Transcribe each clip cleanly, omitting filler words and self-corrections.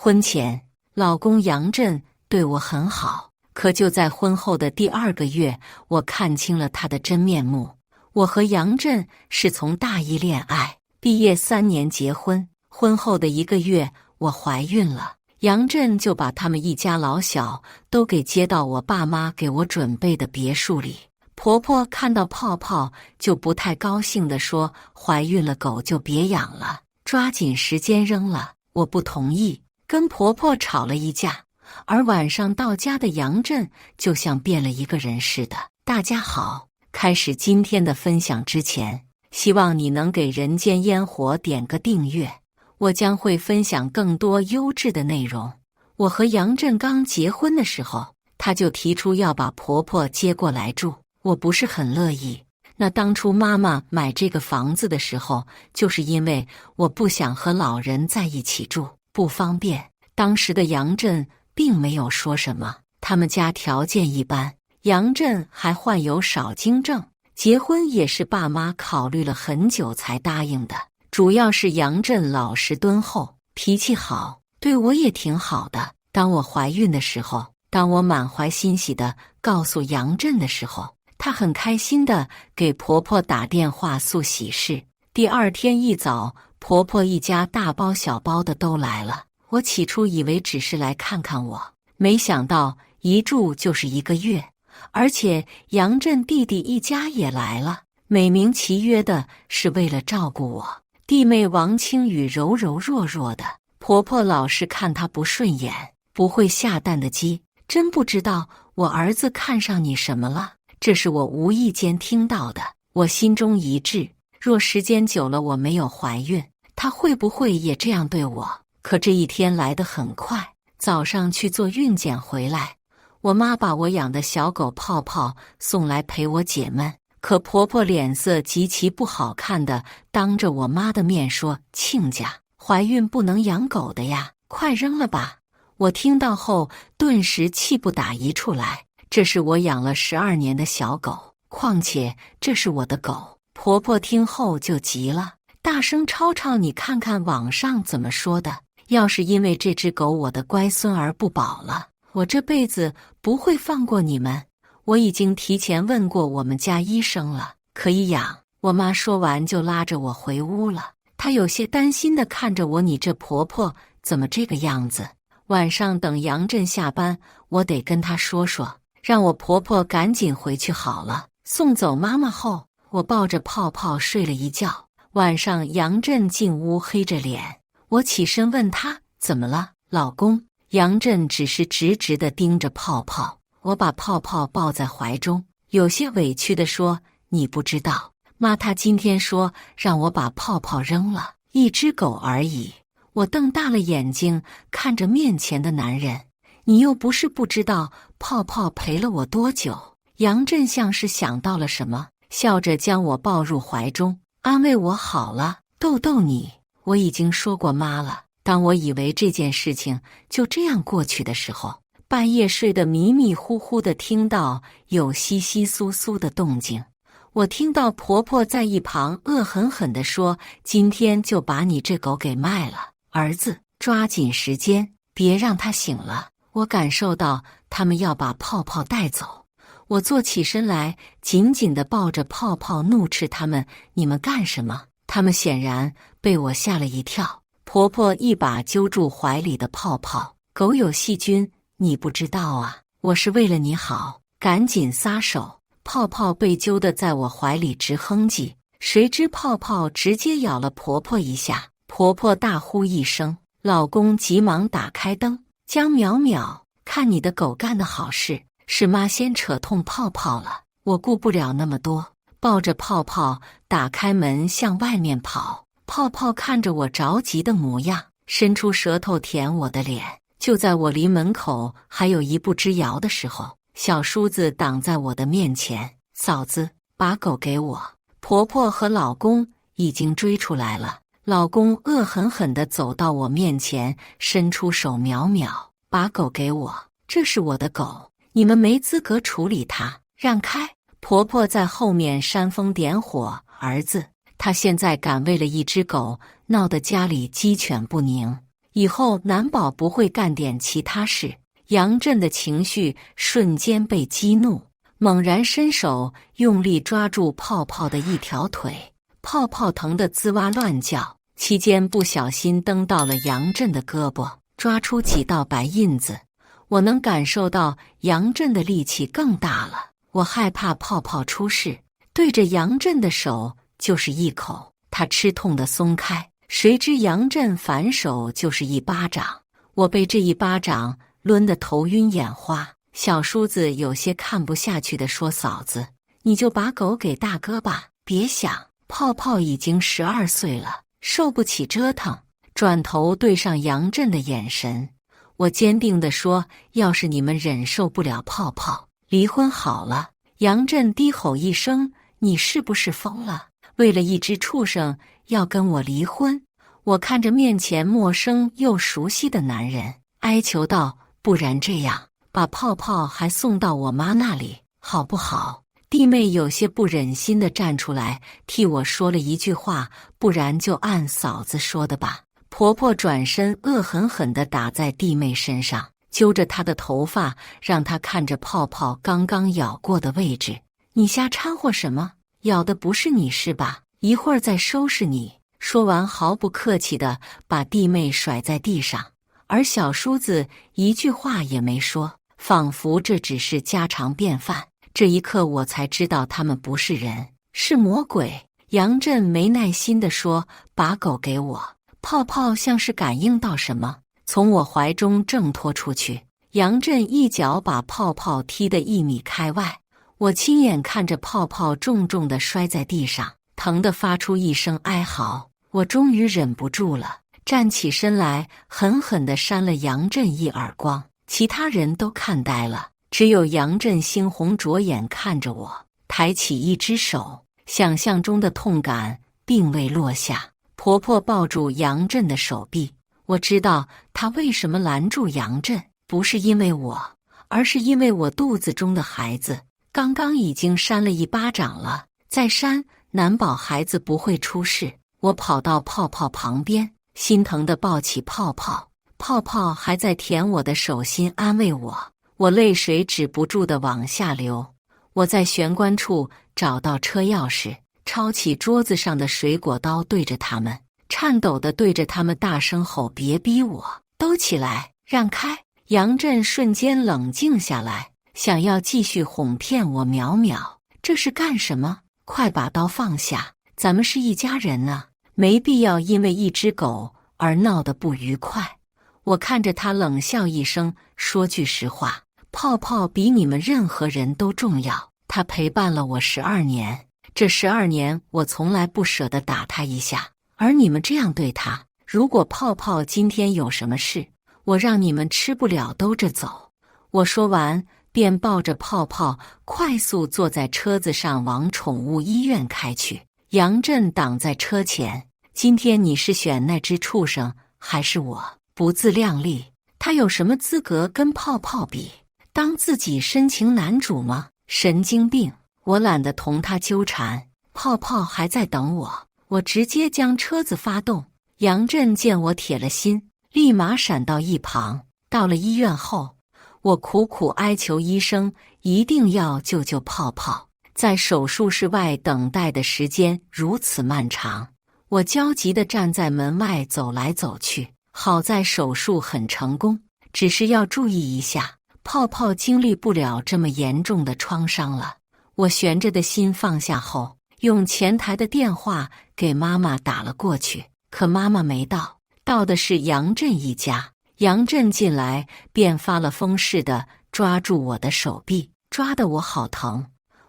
婚前，老公杨震对我很好，可就在婚后的第2个月，我看清了他的真面目。我和杨震是从大一恋爱，毕业3年结婚，婚后的1个月，我怀孕了。杨震就把他们一家老小都给接到我爸妈给我准备的别墅里。婆婆看到泡泡就不太高兴地说：“怀孕了狗就别养了，抓紧时间扔了。”我不同意，跟婆婆吵了一架。而晚上到家的杨震就像变了一个人似的。大家好，开始今天的分享之前，希望你能给人间烟火点个订阅，我将会分享更多优质的内容。我和杨震刚结婚的时候，他就提出要把婆婆接过来住，我不是很乐意。那当初妈妈买这个房子的时候，就是因为我不想和老人在一起住，不方便。当时的杨震并没有说什么，他们家条件一般，杨震还患有少精症，结婚也是爸妈考虑了很久才答应的。主要是杨震老实敦厚，脾气好，对我也挺好的。当我怀孕的时候，当我满怀欣喜地告诉杨震的时候，她很开心地给婆婆打电话诉喜事。第2天一早，婆婆一家大包小包的都来了。我起初以为只是来看看我，没想到一住就是1个月，而且杨震弟弟一家也来了，美名其曰的是为了照顾我。弟妹王清雨柔柔弱弱的，婆婆老是看她不顺眼，不会下蛋的鸡，真不知道我儿子看上你什么了。这是我无意间听到的，我心中一滞，若时间久了我没有怀孕，他会不会也这样对我？可这一天来得很快，早上去做孕检回来，我妈把我养的小狗泡泡送来陪我解闷。可婆婆脸色极其不好看的当着我妈的面说：“亲家，怀孕不能养狗的呀，快扔了吧。”我听到后顿时气不打一处来，这是我养了12年的小狗，况且这是我的狗。婆婆听后就急了，大声吵吵：“你看看网上怎么说的，要是因为这只狗我的乖孙儿不保了，我这辈子不会放过你们。我已经提前问过我们家医生了，可以养。”我妈说完就拉着我回屋了，她有些担心地看着我：“你这婆婆怎么这个样子？晚上等杨震下班，我得跟她说说，让我婆婆赶紧回去好了。”送走妈妈后，我抱着泡泡睡了一觉。晚上杨震进屋黑着脸，我起身问他：“怎么了，老公？”杨震只是直直地盯着泡泡。我把泡泡抱在怀中，有些委屈地说：“你不知道，妈她今天说让我把泡泡扔了，一只狗而已。”我瞪大了眼睛看着面前的男人：“你又不是不知道泡泡陪了我多久。”杨震像是想到了什么，笑着将我抱入怀中，安慰我：“好了，逗逗你，我已经说过妈了。”当我以为这件事情就这样过去的时候，半夜睡得迷迷糊糊的，听到有窸窸窣窣的动静。我听到婆婆在一旁恶狠狠地说：“今天就把你这狗给卖了，儿子，抓紧时间，别让它醒了。”我感受到他们要把泡泡带走，我坐起身来，紧紧地抱着泡泡，怒斥他们：“你们干什么？”他们显然被我吓了一跳。婆婆一把揪住怀里的泡泡：“狗有细菌，你不知道啊，我是为了你好，赶紧撒手。”泡泡被揪得在我怀里直哼唧，谁知泡泡直接咬了婆婆一下，婆婆大呼一声，老公急忙打开灯：“江淼淼，看你的狗干的好事，是妈先扯痛泡泡了。”我顾不了那么多，抱着泡泡打开门向外面跑。泡泡看着我着急的模样，伸出舌头舔我的脸。就在我离门口还有1步之遥的时候，小叔子挡在我的面前：“嫂子，把狗给我。”婆婆和老公已经追出来了。老公恶狠狠地走到我面前，伸出手：“淼淼，把狗给我，这是我的狗，你们没资格处理它，让开！”婆婆在后面煽风点火：“儿子，他现在敢为了一只狗闹得家里鸡犬不宁，以后难保不会干点其他事。杨震的情绪瞬间被激怒，猛然伸手用力抓住泡泡的一条腿，泡泡疼得吱哇乱叫，期间不小心蹬到了杨震的胳膊，抓出几道白印子。我能感受到杨震的力气更大了，我害怕泡泡出事，对着杨震的手就是一口，他吃痛地松开，谁知杨震反手就是一巴掌，我被这一巴掌抡得头晕眼花。小叔子有些看不下去地说：“嫂子，你就把狗给大哥吧，别想，泡泡已经12岁了，受不起折腾。”转头对上杨震的眼神，我坚定地说：“要是你们忍受不了泡泡，离婚好了。”杨震低吼一声：“你是不是疯了？为了一只畜生要跟我离婚？”我看着面前陌生又熟悉的男人，哀求道：“不然这样，把泡泡还送到我妈那里，好不好？”弟妹有些不忍心地站出来替我说了一句话：“不然就按嫂子说的吧。”婆婆转身恶狠狠地打在弟妹身上，揪着她的头发，让她看着泡泡刚刚咬过的位置。“你瞎掺和什么？咬的不是你是吧？一会儿再收拾你。”说完毫不客气地把弟妹甩在地上，而小叔子一句话也没说，仿佛这只是家常便饭。这一刻我才知道他们不是人，是魔鬼。杨震没耐心地说：“把狗给我。”泡泡像是感应到什么，从我怀中挣脱出去。杨震一脚把泡泡踢得1米开外，我亲眼看着泡泡重重地摔在地上，疼得发出一声哀嚎。我终于忍不住了，站起身来，狠狠地扇了杨震一耳光。其他人都看呆了，只有杨震猩红着眼看着我，抬起一只手。想象中的痛感并未落下。婆婆抱住杨震的手臂，我知道她为什么拦住杨震，不是因为我，而是因为我肚子中的孩子刚刚已经扇了一巴掌了，再扇难保孩子不会出事。我跑到泡泡旁边，心疼地抱起泡泡，泡泡还在舔我的手心安慰我，我泪水止不住地往下流。我在玄关处找到车钥匙，抄起桌子上的水果刀，对着他们颤抖地对着他们大声吼：“别逼我，都起来，让开！”杨震瞬间冷静下来，想要继续哄骗我：“淼淼，这是干什么？快把刀放下，咱们是一家人啊，没必要因为一只狗而闹得不愉快。”我看着他冷笑一声，说句实话，泡泡比你们任何人都重要，他陪伴了我12年。这12年，我从来不舍得打他一下，而你们这样对他，如果泡泡今天有什么事，我让你们吃不了兜着走。我说完，便抱着泡泡快速坐在车子上往宠物医院开去。杨震挡在车前：“今天你是选那只畜生，还是我？不自量力，他有什么资格跟泡泡比？当自己深情男主吗？神经病！”我懒得同他纠缠，泡泡还在等我，我直接将车子发动。杨震见我铁了心，立马闪到一旁。到了医院后，我苦苦哀求医生一定要救救泡泡。在手术室外等待的时间如此漫长，我焦急地站在门外走来走去。好在手术很成功，只是要注意一下，泡泡经历不了这么严重的创伤了。我悬着的心放下后，用前台的电话给妈妈打了过去，可妈妈没到，到的是杨震一家。杨震进来便发了疯似的抓住我的手臂，抓得我好疼。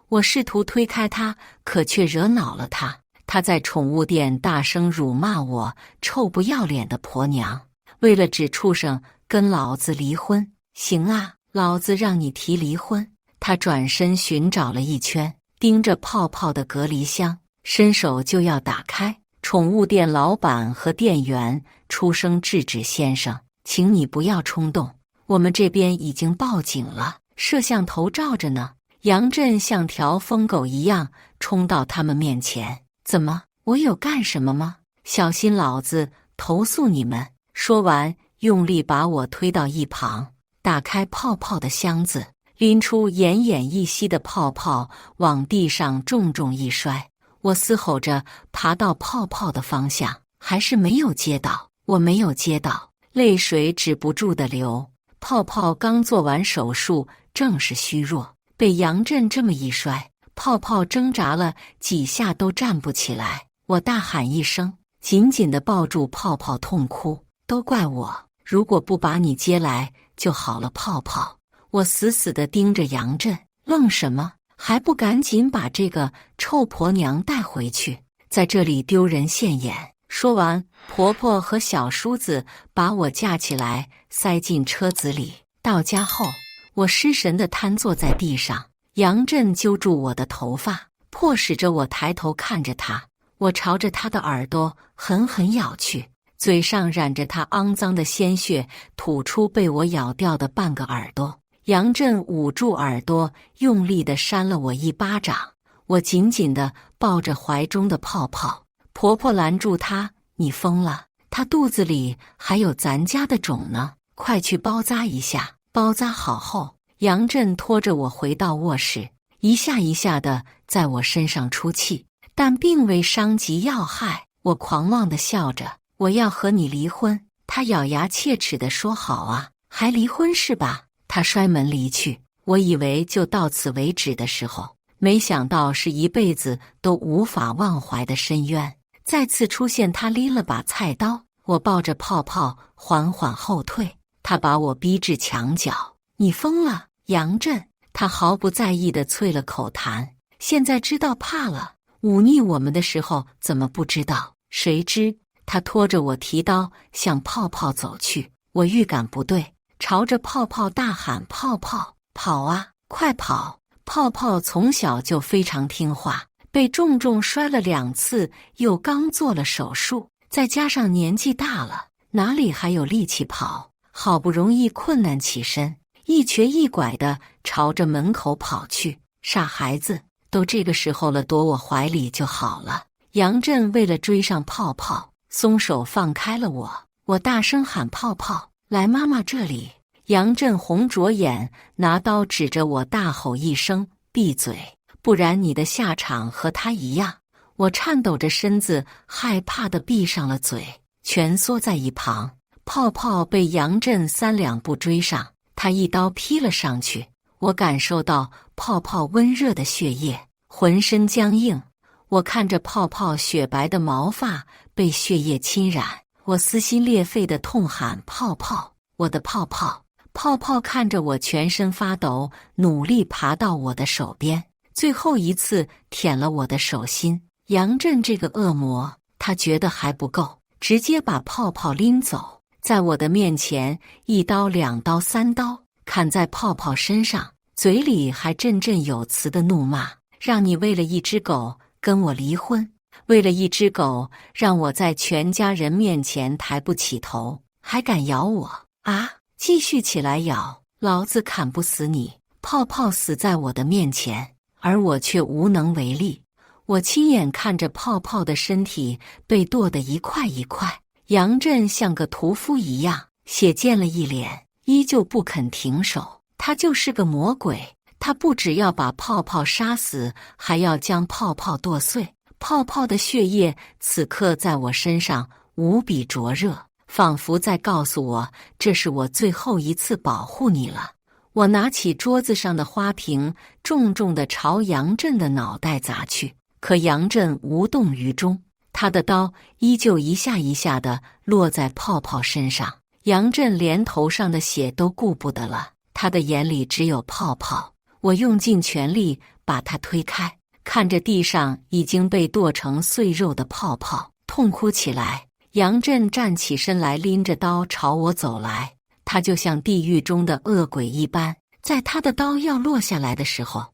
我试图推开他，可却惹恼了他。他在宠物店大声辱骂我臭不要脸的婆娘，为了只畜生跟老子离婚。行啊，老子让你提离婚。他转身寻找了一圈，盯着泡泡的隔离箱，伸手就要打开。宠物店老板和店员出声制止：“先生，请你不要冲动，我们这边已经报警了，摄像头照着呢。”杨震像条疯狗一样冲到他们面前：“怎么？我有干什么吗？小心老子投诉你们！”说完，用力把我推到一旁，打开泡泡的箱子，拎出奄奄一息的泡泡，往地上重重一摔。我嘶吼着爬到泡泡的方向，还是没有接到。我没有接到，泪水止不住的流。泡泡刚做完手术，正是虚弱，被杨震这么一摔，泡泡挣扎了几下都站不起来。我大喊一声，紧紧地抱住泡泡痛哭，都怪我，如果不把你接来就好了。泡泡，我死死地盯着杨震，愣什么？还不赶紧把这个臭婆娘带回去，在这里丢人现眼。说完，婆婆和小叔子把我架起来塞进车子里。到家后，我失神地瘫坐在地上，杨震揪住我的头发，迫使着我抬头看着他。我朝着他的耳朵狠狠咬去，嘴上染着他肮脏的鲜血，吐出被我咬掉的半个耳朵。杨震捂住耳朵，用力地扇了我一巴掌。我紧紧地抱着怀中的泡泡。婆婆拦住他：“你疯了？他肚子里还有咱家的种呢，快去包扎一下。”包扎好后，杨震拖着我回到卧室，一下一下地在我身上出气，但并未伤及要害。我狂妄地笑着：“我要和你离婚。”他咬牙切齿地说：“好啊，还离婚是吧？”他摔门离去。我以为就到此为止的时候，没想到是一辈子都无法忘怀的深渊。再次出现，他拎了把菜刀，我抱着泡泡缓缓后退，他把我逼至墙角。“你疯了，杨震！”他毫不在意地啐了口痰。现在知道怕了，忤逆我们的时候怎么不知道？谁知他拖着我提刀向泡泡走去。我预感不对，朝着泡泡大喊：“泡泡，跑啊，快跑！”泡泡从小就非常听话，被重重摔了2次，又刚做了手术，再加上年纪大了，哪里还有力气跑？好不容易困难起身，一瘸一拐地朝着门口跑去。傻孩子，都这个时候了，躲我怀里就好了。杨震为了追上泡泡，松手放开了我。我大声喊：“泡泡，来妈妈这里！”杨震红着眼，拿刀指着我，大吼一声：“闭嘴，不然你的下场和他一样！”我颤抖着身子，害怕地闭上了嘴，蜷缩在一旁。泡泡被杨震3两步追上，他一刀劈了上去。我感受到泡泡温热的血液，浑身僵硬。我看着泡泡雪白的毛发被血液侵染，我撕心裂肺地痛喊：“泡泡，我的泡泡！”泡泡看着我全身发抖，努力爬到我的手边，最后一次舔了我的手心。杨震这个恶魔，他觉得还不够，直接把泡泡拎走，在我的面前1刀2刀3刀砍在泡泡身上，嘴里还振振有词的怒骂：“让你为了一只狗跟我离婚，为了一只狗让我在全家人面前抬不起头，还敢咬我啊！继续起来咬，老子砍不死你！”泡泡死在我的面前，而我却无能为力。我亲眼看着泡泡的身体被剁得一块一块，杨震像个屠夫一样，血溅了一脸，依旧不肯停手。他就是个魔鬼，他不只要把泡泡杀死，还要将泡泡剁碎。泡泡的血液此刻在我身上无比灼热，仿佛在告诉我，这是我最后一次保护你了。我拿起桌子上的花瓶，重重地朝杨震的脑袋砸去，可杨震无动于衷，他的刀依旧一下一下地落在泡泡身上。杨震连头上的血都顾不得了，他的眼里只有泡泡。我用尽全力把他推开，看着地上已经被剁成碎肉的泡泡，痛哭起来。杨震站起身来，拎着刀朝我走来，他就像地狱中的恶鬼一般。在他的刀要落下来的时候，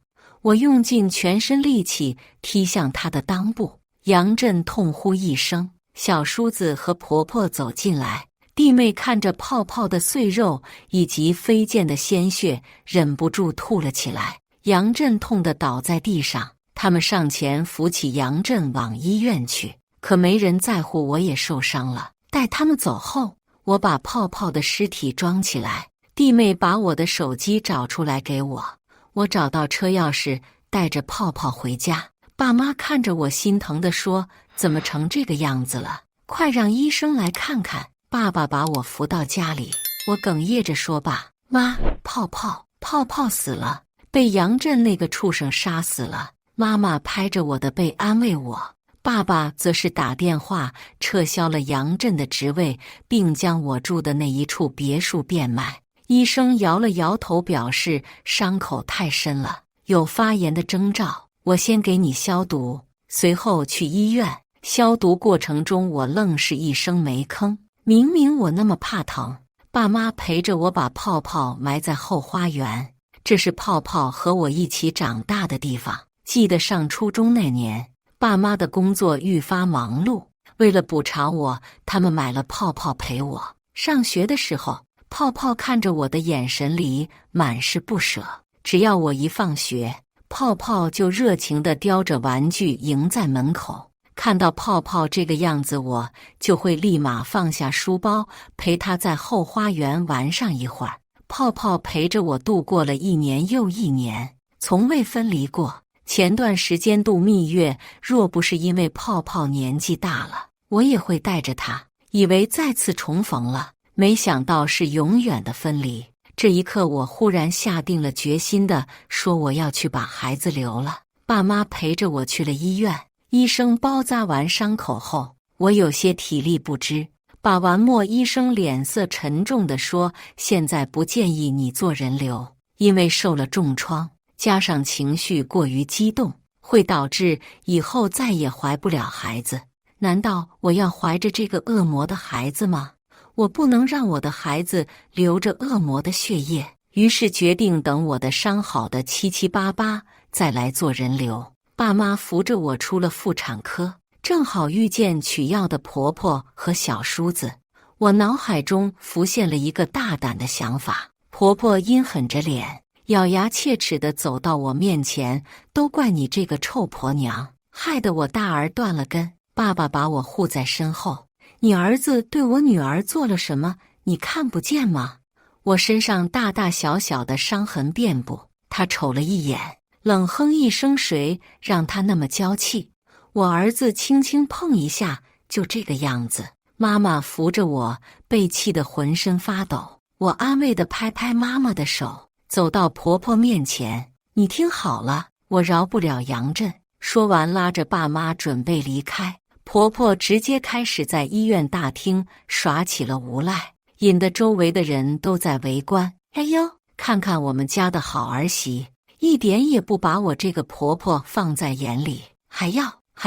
我用尽全身力气踢向他的裆部。杨震痛呼一声，小叔子和婆婆走进来，弟妹看着泡泡的碎肉以及飞溅的鲜血，忍不住吐了起来。杨震痛得倒在地上，他们上前扶起杨震往医院去，可没人在乎我也受伤了。待他们走后，我把泡泡的尸体装起来，弟妹把我的手机找出来给我。我找到车钥匙，带着泡泡回家。爸妈看着我，心疼地说：“怎么成这个样子了？快让医生来看看。”爸爸把我扶到家里，我哽咽着说：“爸妈，泡泡死了，被杨震那个畜生杀死了。”妈妈拍着我的背安慰我，爸爸则是打电话撤销了杨震的职位，并将我住的那一处别墅变卖。医生摇了摇头，表示伤口太深了，有发炎的征兆。我先给你消毒，随后去医院。消毒过程中，我愣是一声没吭。明明我那么怕疼，爸妈陪着我把泡泡埋在后花园。这是泡泡和我一起长大的地方。记得上初中那年，爸妈的工作愈发忙碌，为了补偿我，他们买了泡泡陪我。上学的时候，泡泡看着我的眼神里满是不舍。只要我一放学，泡泡就热情地叼着玩具迎在门口。看到泡泡这个样子，我就会立马放下书包，陪他在后花园玩上一会儿。泡泡陪着我度过了一年又一年，从未分离过。前段时间度蜜月，若不是因为泡泡年纪大了，我也会带着他，以为再次重逢了，没想到是永远的分离。这一刻，我忽然下定了决心的说，我要去把孩子留了。爸妈陪着我去了医院，医生包扎完伤口后，我有些体力不支。把完末，医生脸色沉重地说，现在不建议你做人流，因为受了重创，加上情绪过于激动，会导致以后再也怀不了孩子。难道我要怀着这个恶魔的孩子吗？我不能让我的孩子流着恶魔的血液，于是决定等我的伤好的七七八八再来做人流。爸妈扶着我出了妇产科，正好遇见取药的婆婆和小叔子。我脑海中浮现了一个大胆的想法。婆婆阴狠着脸，咬牙切齿地走到我面前，都怪你这个臭婆娘，害得我大儿断了根。爸爸把我护在身后，你儿子对我女儿做了什么？你看不见吗？我身上大大小小的伤痕遍布。他瞅了一眼，冷哼一声，谁让他那么娇气？我儿子轻轻碰一下，就这个样子。妈妈扶着我，被气得浑身发抖。我安慰地拍拍妈妈的手，走到婆婆面前，你听好了，我饶不了杨震。说完拉着爸妈准备离开。婆婆直接开始在医院大厅耍起了无赖，引得周围的人都在围观。哎呦，看看我们家的好儿媳，一点也不把我这个婆婆放在眼里，还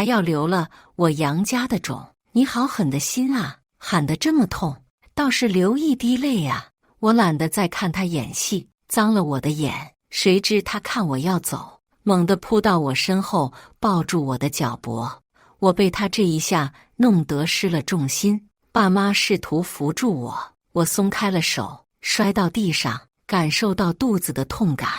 要留了我杨家的种。你好狠的心啊，喊得这么痛，倒是流一滴泪啊。我懒得再看她演戏，脏了我的眼。谁知她看我要走，猛地扑到我身后，抱住我的脚脖。我被他这一下弄得失了重心，爸妈试图扶住我，我松开了手，摔到地上，感受到肚子的痛感。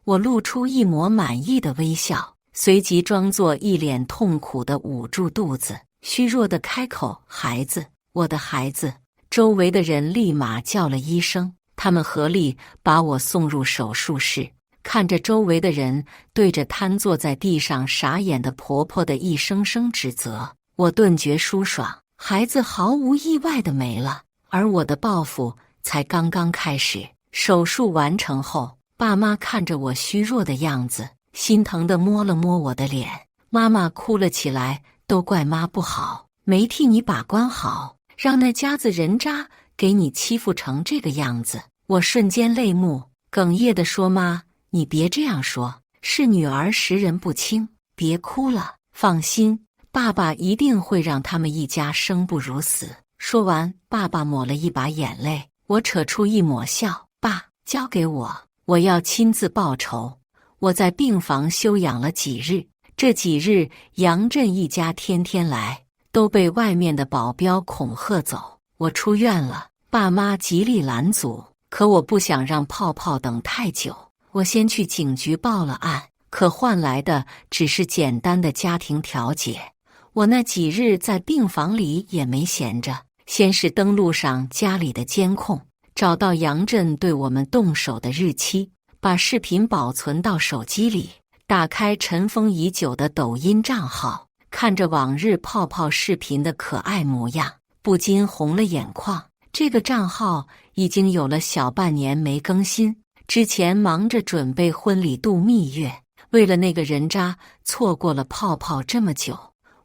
我露出一抹满意的微笑，随即装作一脸痛苦地捂住肚子，虚弱地开口：“孩子，我的孩子。”周围的人立马叫了医生，他们合力把我送入手术室。看着周围的人对着瘫坐在地上傻眼的婆婆的一声声指责，我顿觉舒爽。孩子毫无意外的没了，而我的报复才刚刚开始。手术完成后，爸妈看着我虚弱的样子，心疼地摸了摸我的脸。妈妈哭了起来，都怪妈不好，没替你把关好，让那家子人渣给你欺负成这个样子。我瞬间泪目，哽咽地说：“妈，你别这样说，是女儿识人不清，别哭了，放心，爸爸一定会让他们一家生不如死。”说完，爸爸抹了一把眼泪，我扯出一抹笑：“爸，交给我，我要亲自报仇。”我在病房休养了几日，这几日杨震一家天天来，都被外面的保镖恐吓走。我出院了，爸妈极力拦阻，可我不想让泡泡等太久。我先去警局报了案，可换来的只是简单的家庭调解。我那几日在病房里也没闲着，先是登录上家里的监控，找到杨震对我们动手的日期，把视频保存到手机里，打开尘封已久的抖音账号，看着往日泡泡视频的可爱模样，不禁红了眼眶。这个账号已经有了小半年没更新，之前忙着准备婚礼度蜜月，为了那个人渣错过了泡泡这么久。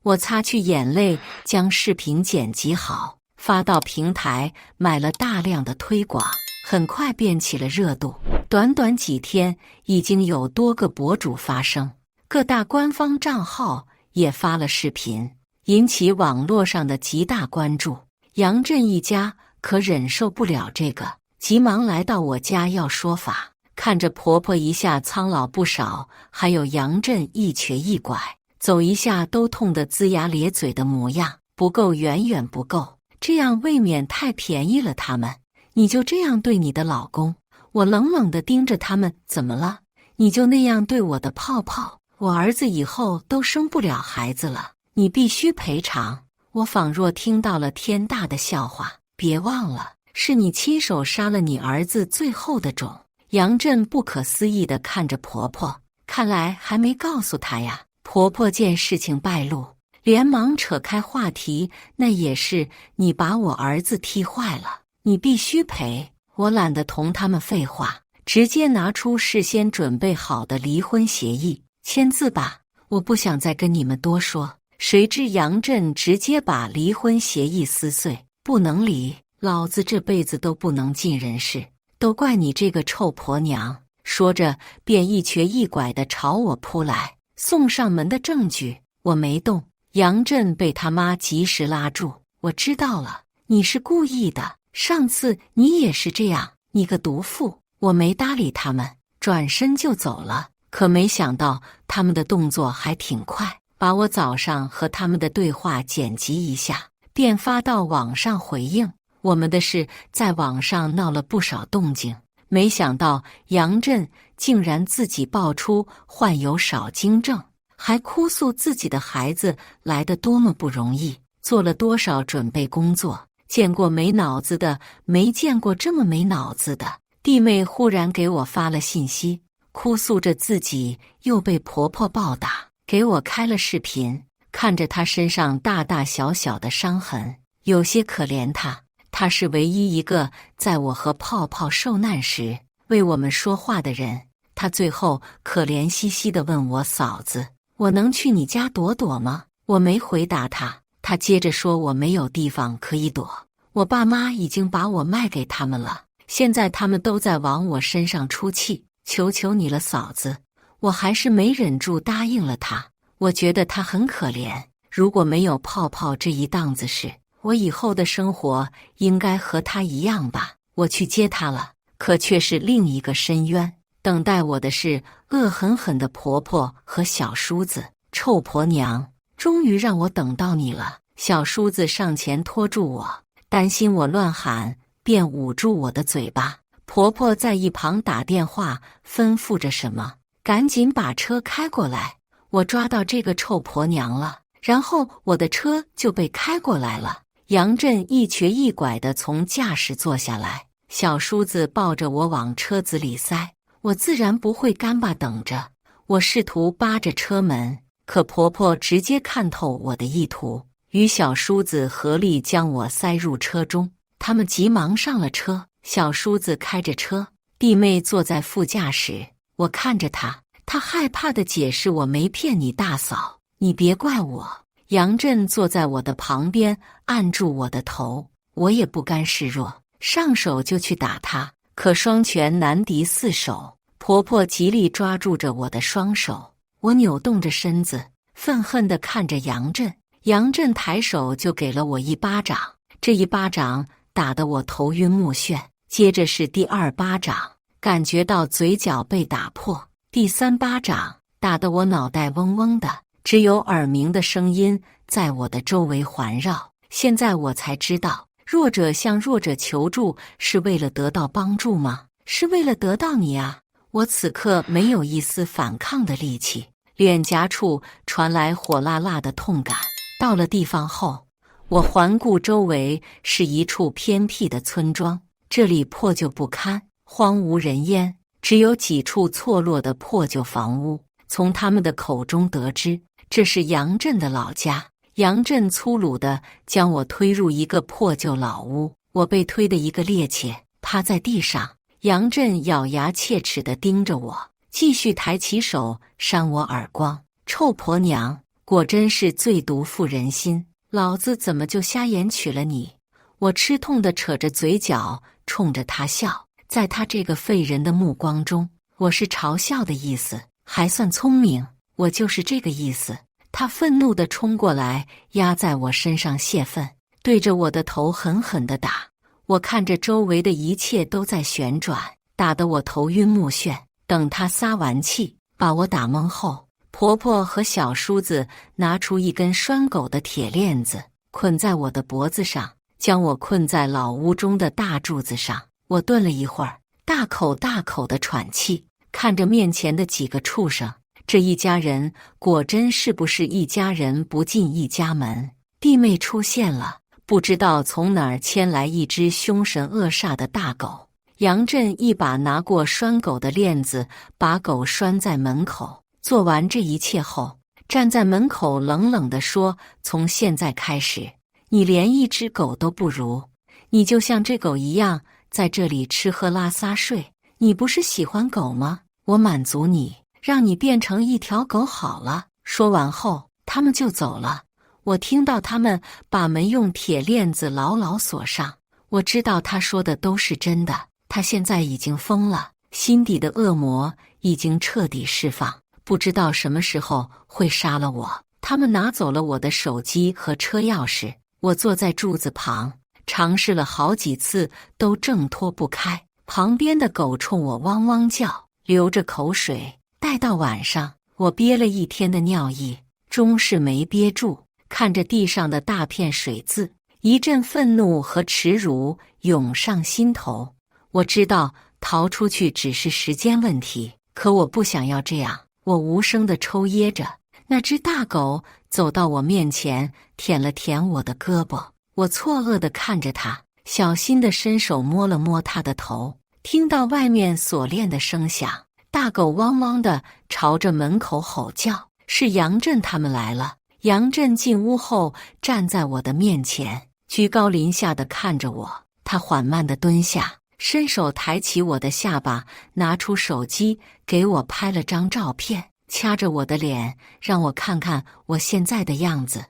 我擦去眼泪，将视频剪辑好，发到平台，买了大量的推广，很快便起了热度。短短几天，已经有多个博主发声，各大官方账号也发了视频，引起网络上的极大关注。杨震一家可忍受不了这个，急忙来到我家要说法。看着婆婆一下苍老不少，还有杨震一瘸一拐，走一下都痛得龇牙咧嘴的模样，不够，远远不够，这样未免太便宜了他们。你就这样对你的老公？我冷冷地盯着他们，怎么了？你就那样对我的泡泡？我儿子以后都生不了孩子了，你必须赔偿。我仿若听到了天大的笑话，别忘了，是你亲手杀了你儿子最后的种。杨震不可思议地看着婆婆，看来还没告诉她呀。婆婆见事情败露，连忙扯开话题，那也是你把我儿子踢坏了，你必须赔。我懒得同他们废话，直接拿出事先准备好的离婚协议，签字吧，我不想再跟你们多说。谁知杨震直接把离婚协议撕碎，不能离，老子这辈子都不能尽人事，都怪你这个臭婆娘。说着便一瘸一拐地朝我扑来，送上门的证据我没动。杨震被他妈及时拉住，我知道了，你是故意的，上次你也是这样，你个毒妇。我没搭理他们，转身就走了。可没想到他们的动作还挺快，把我早上和他们的对话剪辑一下，便发到网上回应。我们的事在网上闹了不少动静，没想到杨震竟然自己爆出患有少精症，还哭诉自己的孩子来得多么不容易，做了多少准备工作，见过没脑子的，没见过这么没脑子的。弟妹忽然给我发了信息，哭诉着自己又被婆婆暴打，给我开了视频，看着她身上大大小小的伤痕，有些可怜她。她是唯一一个在我和泡泡受难时为我们说话的人。她最后可怜兮兮地问我，嫂子，我能去你家躲躲吗？我没回答她，她接着说我没有地方可以躲，我爸妈已经把我卖给他们了，现在他们都在往我身上出气，求求你了，嫂子。我还是没忍住答应了她。我觉得她很可怜，如果没有泡泡这一档子事，我以后的生活应该和她一样吧。我去接她了，可却是另一个深渊。等待我的是恶狠狠的婆婆和小叔子。臭婆娘，终于让我等到你了。小叔子上前拖住我，担心我乱喊，便捂住我的嘴巴。婆婆在一旁打电话吩咐着什么，赶紧把车开过来。我抓到这个臭婆娘了，然后我的车就被开过来了。杨震一瘸一拐地从驾驶坐下来，小叔子抱着我往车子里塞，我自然不会干巴等着。我试图扒着车门，可婆婆直接看透我的意图，与小叔子合力将我塞入车中。他们急忙上了车，小叔子开着车，弟妹坐在副驾驶。我看着她，她害怕地解释，我没骗你大嫂，你别怪我。杨震坐在我的旁边，按住我的头，我也不甘示弱，上手就去打他。可双拳难敌四手，婆婆极力抓住着我的双手，我扭动着身子，愤恨地看着杨震。杨震抬手就给了我一巴掌，这一巴掌打得我头晕目眩，接着是第二巴掌，感觉到嘴角被打破，第三巴掌打得我脑袋嗡嗡的，只有耳鸣的声音在我的周围环绕。现在我才知道，弱者向弱者求助是为了得到帮助吗？是为了得到你啊！我此刻没有一丝反抗的力气，脸颊处传来火辣辣的痛感。到了地方后，我环顾周围，是一处偏僻的村庄，这里破旧不堪，荒无人烟，只有几处错落的破旧房屋。从他们的口中得知，这是杨震的老家。杨震粗鲁地将我推入一个破旧老屋，我被推得一个趔趄，趴在地上。杨震咬牙切齿地盯着我，继续抬起手扇我耳光。臭婆娘，果真是最毒妇人心，老子怎么就瞎眼娶了你？我吃痛地扯着嘴角冲着他笑，在他这个废人的目光中，我是嘲笑的意思，还算聪明，我就是这个意思。他愤怒地冲过来，压在我身上泄愤，对着我的头狠狠地打。我看着周围的一切都在旋转，打得我头晕目眩。等他撒完气，把我打懵后，婆婆和小叔子拿出一根拴狗的铁链子，捆在我的脖子上，将我困在老屋中的大柱子上。我顿了一会儿，大口大口地喘气，看着面前的几个畜生。这一家人果真是不是一家人不进一家门？弟妹出现了，不知道从哪儿牵来一只凶神恶煞的大狗。杨震一把拿过拴狗的链子，把狗拴在门口。做完这一切后，站在门口冷冷地说：“从现在开始，你连一只狗都不如，你就像这狗一样，在这里吃喝拉撒睡。你不是喜欢狗吗？我满足你。”让你变成一条狗好了。说完后，他们就走了。我听到他们把门用铁链子牢牢锁上。我知道他说的都是真的。他现在已经疯了，心底的恶魔已经彻底释放，不知道什么时候会杀了我。他们拿走了我的手机和车钥匙。我坐在柱子旁，尝试了好几次，都挣脱不开。旁边的狗冲我汪汪叫，流着口水。待到晚上，我憋了一天的尿意，终是没憋住。看着地上的大片水渍，一阵愤怒和耻辱涌上心头。我知道逃出去只是时间问题，可我不想要这样。我无声地抽噎着。那只大狗走到我面前，舔了舔我的胳膊。我错愕地看着它，小心地伸手摸了摸它的头。听到外面锁链的声响，大狗汪汪地朝着门口吼叫，是杨震他们来了。杨震进屋后，站在我的面前，居高临下地看着我。他缓慢地蹲下，伸手抬起我的下巴，拿出手机给我拍了张照片，掐着我的脸，让我看看我现在的样子。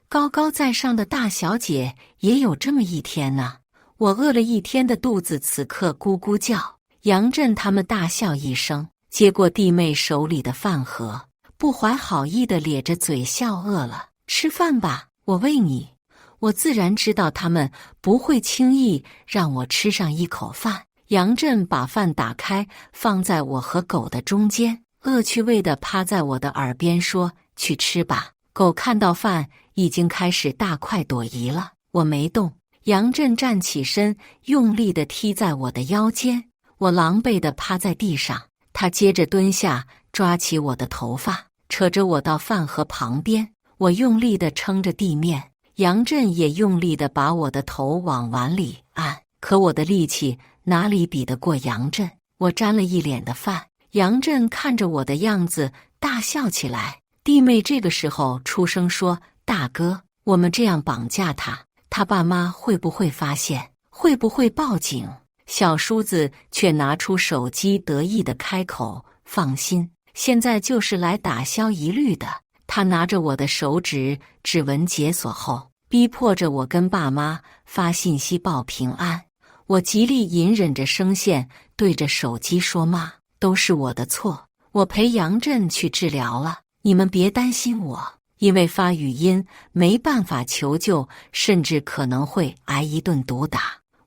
高高在上的大小姐也有这么一天呢。我饿了一天的肚子此刻咕咕叫。杨震他们大笑一声，接过弟妹手里的饭盒，不怀好意地咧着嘴笑：“饿了，吃饭吧，我喂你。”我自然知道他们不会轻易让我吃上一口饭。杨震把饭打开，放在我和狗的中间，恶趣味地趴在我的耳边说：“去吃吧。”狗看到饭已经开始大快朵颐了。我没动。杨震站起身，用力地踢在我的腰间。我狼狈地趴在地上，他接着蹲下，抓起我的头发，扯着我到饭盒旁边。我用力地撑着地面，杨震也用力地把我的头往碗里按，可我的力气哪里比得过杨震？我沾了一脸的饭。杨震看着我的样子，大笑起来。弟妹这个时候出声说：“大哥，我们这样绑架他，他爸妈会不会发现？会不会报警？”小叔子却拿出手机，得意地开口：“放心，现在就是来打消疑虑的。”他拿着我的手指指纹解锁后，逼迫着我跟爸妈发信息报平安。我极力隐忍着声线，对着手机说：“妈，都是我的错，我陪杨震去治疗了，你们别担心我。”因为发语音没办法求救，甚至可能会挨一顿毒打。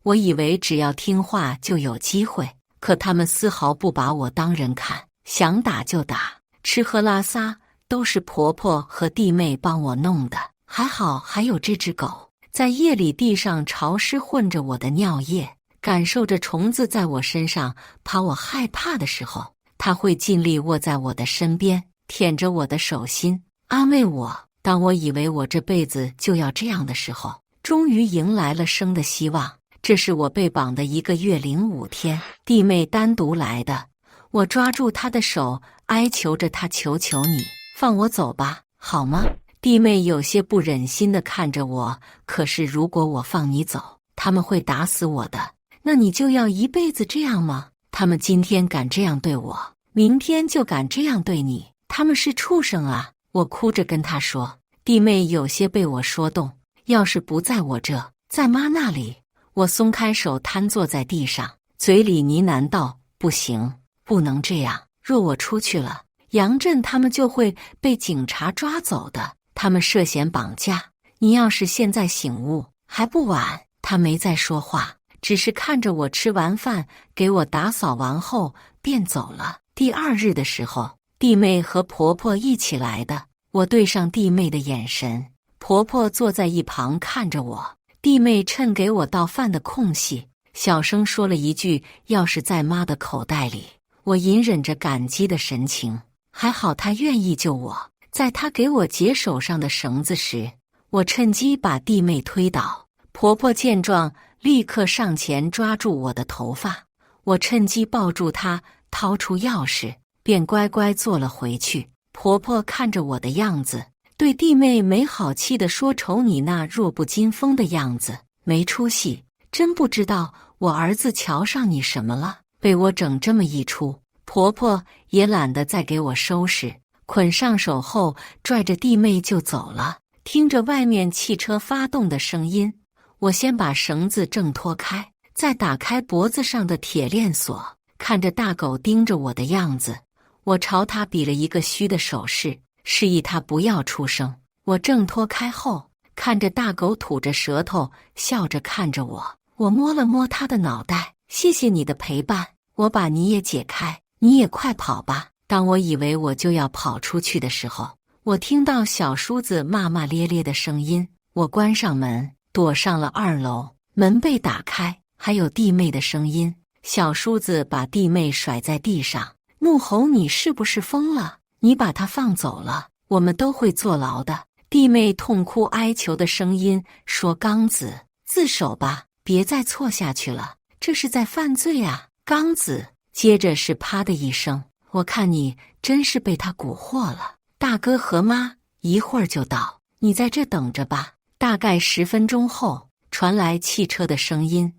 我以为只要听话就有机会，可他们丝毫不把我当人看，想打就打，吃喝拉撒都是婆婆和弟妹帮我弄的。还好还有这只狗，在夜里地上潮湿混着我的尿液，感受着虫子在我身上怕我害怕的时候，它会尽力卧在我的身边，舔着我的手心，安慰我。当我以为我这辈子就要这样的时候，终于迎来了生的希望。这是我被绑的1个月零5天，弟妹单独来的。我抓住她的手，哀求着她：“求求你，放我走吧，好吗？”弟妹有些不忍心地看着我，可是如果我放你走，他们会打死我的。那你就要一辈子这样吗？他们今天敢这样对我，明天就敢这样对你，他们是畜生啊！我哭着跟她说。弟妹有些被我说动，要是不在我这，在妈那里。我松开手，瘫坐在地上，嘴里呢喃道：“不行，不能这样。若我出去了，杨震他们就会被警察抓走的，他们涉嫌绑架。你要是现在醒悟，还不晚。”他没再说话，只是看着我吃完饭，给我打扫完后便走了。第2日的时候，弟妹和婆婆一起来的。我对上弟妹的眼神，婆婆坐在一旁看着我。弟妹趁给我倒饭的空隙，小声说了一句：“钥匙在妈的口袋里。”我隐忍着感激的神情，还好她愿意救我。在她给我解手上的绳子时，我趁机把弟妹推倒。婆婆见状，立刻上前抓住我的头发。我趁机抱住她，掏出钥匙，便乖乖坐了回去。婆婆看着我的样子，对弟妹没好气地说：“瞅你那弱不禁风的样子，没出息，真不知道我儿子瞧上你什么了。”被我整这么一出，婆婆也懒得再给我收拾，捆上手后拽着弟妹就走了。听着外面汽车发动的声音，我先把绳子挣脱开，再打开脖子上的铁链锁。看着大狗盯着我的样子，我朝他比了一个虚的手势，示意他不要出声。我挣脱开后，看着大狗吐着舌头，笑着看着我。我摸了摸他的脑袋：“谢谢你的陪伴，我把你也解开，你也快跑吧。”当我以为我就要跑出去的时候，我听到小叔子骂骂咧咧的声音。我关上门，躲上了2楼。门被打开，还有弟妹的声音。小叔子把弟妹甩在地上，怒吼：“你是不是疯了？你把她放走了，我们都会坐牢的。”弟妹痛哭哀求的声音说：“刚子，自首吧，别再错下去了，这是在犯罪啊！”刚子，接着是啪的一声。我看你真是被他蛊惑了。大哥和妈一会儿就到，你在这等着吧。大概10分钟后，传来汽车的声音。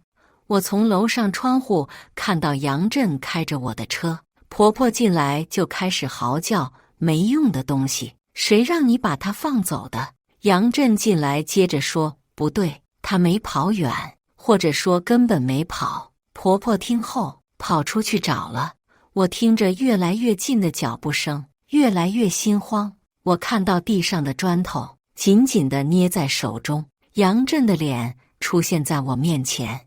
我从楼上窗户看到杨震开着我的车，婆婆进来就开始嚎叫：“没用的东西，谁让你把他放走的？”杨震进来接着说：“不对，他没跑远，或者说根本没跑。”婆婆听后跑出去找了。我听着越来越近的脚步声，越来越心慌。我看到地上的砖头紧紧地捏在手中，杨震的脸出现在我面前。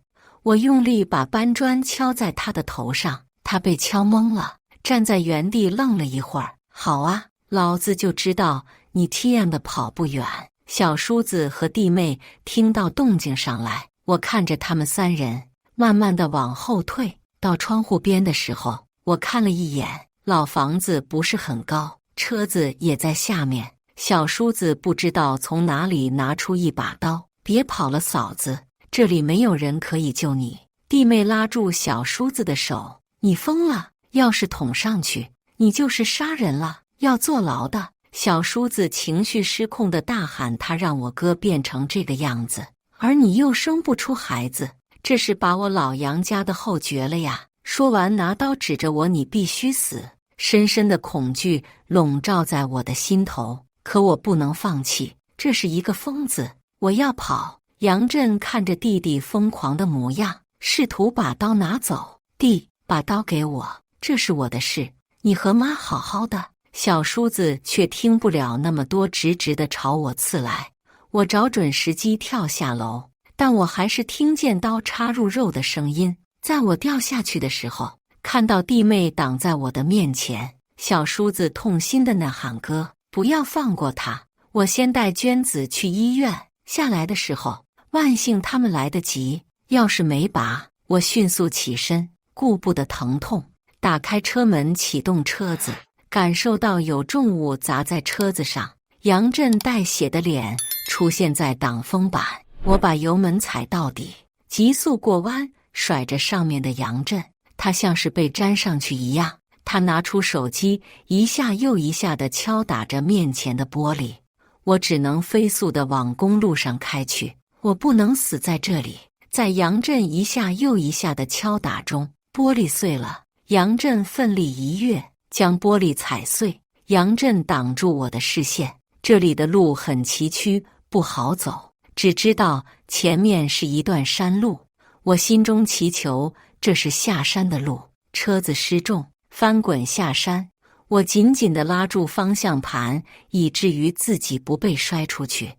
我用力把搬砖敲在他的头上，他被敲懵了，站在原地愣了一会儿。“好啊，老子就知道你 TM 的跑不远。”小叔子和弟妹听到动静上来，我看着他们3人慢慢地往后退。到窗户边的时候，我看了一眼，老房子不是很高，车子也在下面。小叔子不知道从哪里拿出一把刀：“别跑了，嫂子，这里没有人可以救你。”弟妹拉住小叔子的手：“你疯了，要是捅上去，你就是杀人了，要坐牢的。”小叔子情绪失控的大喊：“他让我哥变成这个样子，而你又生不出孩子，这是把我老杨家的后绝了呀！”说完拿刀指着我：“你必须死！”深深的恐惧笼罩在我的心头，可我不能放弃，这是一个疯子，我要跑。杨震看着弟弟疯狂的模样，试图把刀拿走。“弟，把刀给我，这是我的事，你和妈好好的。”小叔子却听不了那么多，直直地朝我刺来。我找准时机跳下楼，但我还是听见刀插入肉的声音。在我掉下去的时候，看到弟妹挡在我的面前，小叔子痛心的呐喊：“哥，不要放过他！”我先带娟子去医院，下来的时候，万幸他们来得及，钥匙没拔。我迅速起身，顾不得疼痛，打开车门启动车子，感受到有重物砸在车子上，杨震带血的脸出现在挡风板，我把油门踩到底，急速过弯，甩着上面的杨震，他像是被粘上去一样。他拿出手机，一下又一下地敲打着面前的玻璃。我只能飞速地往公路上开去，我不能死在这里。在杨震一下又一下的敲打中，玻璃碎了。杨震奋力一跃，将玻璃踩碎。杨震挡住我的视线。这里的路很崎岖，不好走，只知道前面是一段山路。我心中祈求这是下山的路。车子失重，翻滚下山。我紧紧地拉住方向盘，以至于自己不被摔出去。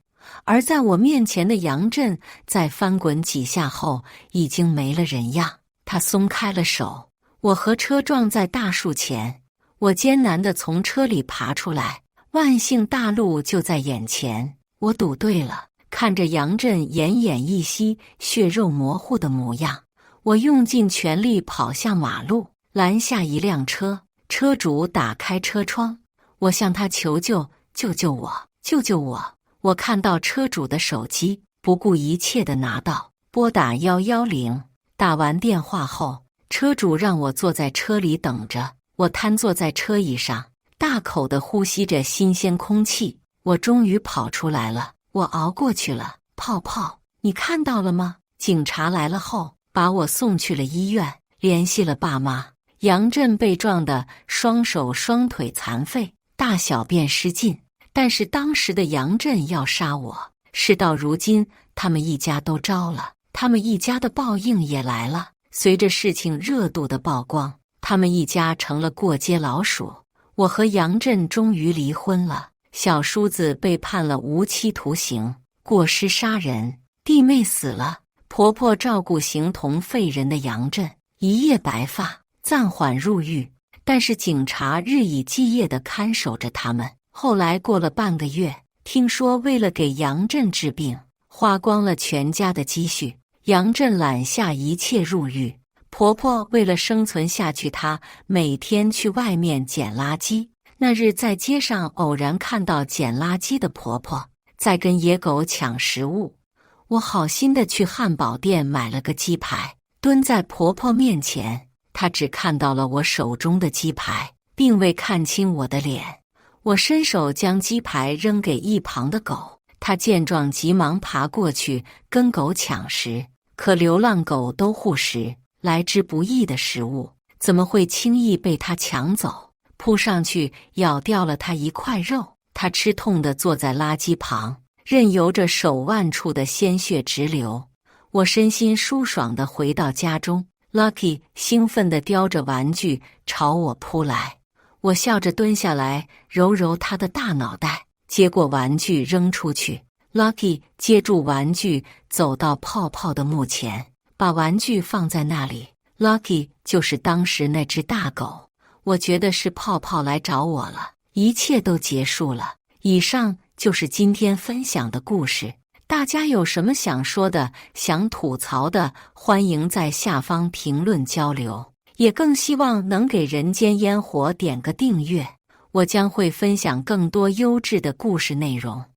而在我面前的杨震在翻滚几下后已经没了人样，他松开了手。我和车撞在大树前，我艰难地从车里爬出来，万幸大路就在眼前。我赌对了。看着杨震奄奄一息、血肉模糊的模样，我用尽全力跑向马路，拦下一辆车。车主打开车窗，我向他求救：“救救我，救救我！”我看到车主的手机，不顾一切地拿到，拨打110。打完电话后，车主让我坐在车里等着。我瘫坐在车椅上，大口地呼吸着新鲜空气。我终于跑出来了，我熬过去了。泡泡，你看到了吗？警察来了后，把我送去了医院，联系了爸妈。杨震被撞得双手双腿残废，大小便失禁。但是当时的杨震要杀我，事到如今，他们一家都招了，他们一家的报应也来了。随着事情热度的曝光，他们一家成了过街老鼠。我和杨震终于离婚了，小叔子被判了无期徒刑，过失杀人，弟妹死了，婆婆照顾形同废人的杨震，一夜白发，暂缓入狱。但是警察日以继夜地看守着他们。后来过了半个月，听说为了给杨震治病，花光了全家的积蓄，杨震揽下一切入狱。婆婆为了生存下去，她每天去外面捡垃圾。那日在街上偶然看到捡垃圾的婆婆在跟野狗抢食物，我好心的去汉堡店买了个鸡排，蹲在婆婆面前，她只看到了我手中的鸡排，并未看清我的脸。我伸手将鸡排扔给一旁的狗，它见状急忙爬过去跟狗抢食。可流浪狗都护食，来之不易的食物怎么会轻易被它抢走？扑上去咬掉了它一块肉。它吃痛地坐在垃圾旁，任由着手腕处的鲜血直流。我身心舒爽地回到家中， Lucky 兴奋地叼着玩具朝我扑来。我笑着蹲下来，揉揉他的大脑袋，接过玩具扔出去。Lucky 接住玩具，走到泡泡的墓前，把玩具放在那里。Lucky 就是当时那只大狗。我觉得是泡泡来找我了，一切都结束了。以上就是今天分享的故事。大家有什么想说的、想吐槽的，欢迎在下方评论交流。也更希望能给人间烟火点个订阅，我将会分享更多优质的故事内容。